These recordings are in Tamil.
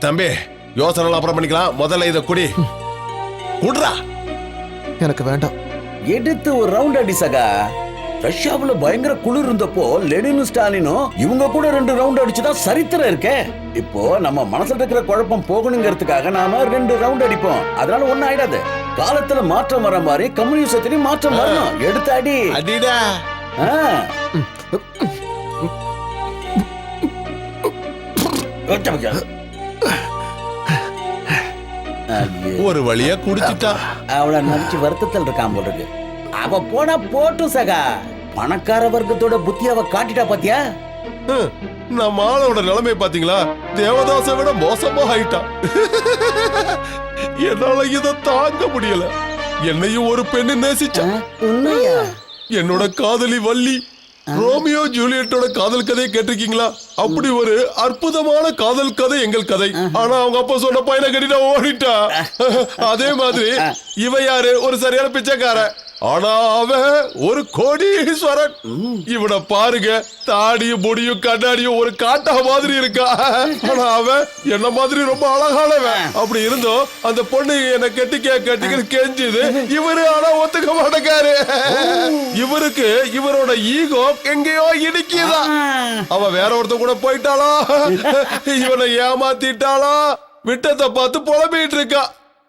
தம்பி யோசனை அப்புறம் பண்ணிக்கலாம், முதல்ல இத குடி. குடுறா. எனக்கு வேண்டாம். எடுத்து ஒரு ரவுண்ட் அடி சகா. ரஷ்யாவுல பயங்கர குளிர் இருந்தப்போ லெனினும் ஸ்டாலினும் இவங்க கூட 2 ரவுண்ட் அடிச்சுதான் சரித்திரம் இருக்கே. இப்போ நம்ம மனசுல இருக்கிற குழப்பம் போகணுங்கிறதுக்காக நாம 2 ரவுண்ட் அடிப்போம். அதனால ஒண்ணும் ஆயிடாது. காலத்துல மாற்றம் வர மாதிரி கம்யூனிசத்திலையும் மாற்றம் வரணும். எடுத்து அடி. அடிடா. ஒரு வழியா குடிச்சிட்டா. அவளை நினைச்சு வருத்தத்தில் இருக்கான் போல இருக்கு. அவ போனா போட்டும் சகா. பணக்கார வர்க்கத்தோட புத்தி அவ காட்டிட்டா பாத்தியா? நம்ம ஆளோட நிலைமை பாத்தீங்களா? தேவதாசை விட மோசமா ஆயிட்டா. என்னால இத தாங்க முடியல. என்னையும் ஒரு பெண்ணு நேசிச்சா. உண்மையா? என்னோட காதலி வள்ளி. ரோமியோ ஜூலியட்டோட காதல் கதையை கேட்டிருக்கீங்களா? அப்படி ஒரு அற்புதமான காதல் கதை எங்கள் கதை. ஆனா அவங்க அப்பா சொன்ன பையனை கட்டிட்டு ஓடிட்டா. அதே மாதிரி இவ யாரு? ஒரு சரியான பிச்சைக்கார. ஆனா அவன் ஒரு கோடீஸ்வரன். இவனை பாருங்க, தாடியும் முடியும் கண்ணாடியும் ஒரு காட்டா மாதிரி இருக்கா. ஆனா அவன் என்ன மாதிரி ரொம்ப அழகானவன். அப்படி இருந்தோம் அந்த பொண்ணு என்ன கெட்டிக்க கெஞ்சுது. இவரு ஆனா ஒத்துக்க மாட்டேங்காரு. இவருக்கு இவரோட ஈகோ எங்கேயோ இடிக்குதா. அவ வேற ஒருத்த கூட போயிட்டாளா, இவனை ஏமாத்திட்டாளா, விட்டத்தை பார்த்து புலம்பிட்டு இருக்கா.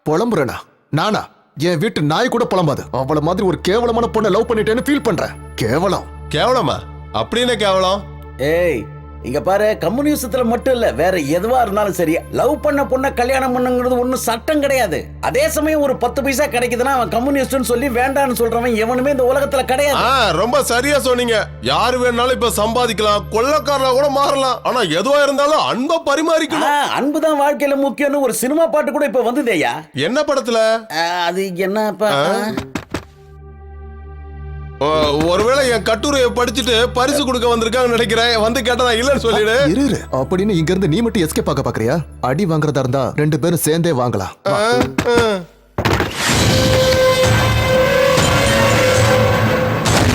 புலம்புறேனா? நானா? என் வீட்டு நாய் கூட புலம்பாது. அவள மாதிரி ஒரு கேவலமான பொண்ணை லவ் பண்ணிட்டேன்னு ஃபீல் பண்றேன். கேவலம். கேவலமா? அப்படின்னு கேவலம்? ஏய் இங்க பாரு, கம்யூனிசத்துல மட்டும் இல்ல, வேற எதுவா இருந்தாலும் சரி, லவ் பண்ண பொண்ண கல்யாணம் பண்ணுங்கிறது ஒண்ணும் சட்டம் கிடையாது. அதே சமயம் ஒரு 10 பைசா கிடைக்குதுன்னா அவன் கம்யூனிஸ்ட்னு சொல்லி வேண்டான்னு சொல்றவன் எவனுமே இந்த உலகத்துல கிடையாது. ரொம்ப சரியா சொன்னீங்க. யாரு வேணாலும் இப்ப சம்பாதிக்கலாம், கொள்ளக்காரனா கூட மாறலாம். ஆனா எதுவா இருந்தாலும் அன்பை பரிமாறிக்கணும். அன்புதான் வாழ்க்கையில முக்கியம்னு ஒரு சினிமா பாட்டு கூட இப்ப வந்ததேயா. என்ன படத்துல? அது என்னப்பா? ஒருவேளை என் கட்டுரையை படிச்சுட்டு பரிசு கொடுக்க வந்திருக்காங்க நினைக்கிறேன். வந்து கேட்டா இல்லன்னு சொல்லிடு. இரு அப்படின்னு இங்க இருந்து நீ மட்டும் எஸ்கேப் ஆக பாக்குறியா? அடி வாங்குறதா இருந்தா 2 பேரும் சேர்ந்தே வாங்கலாம்.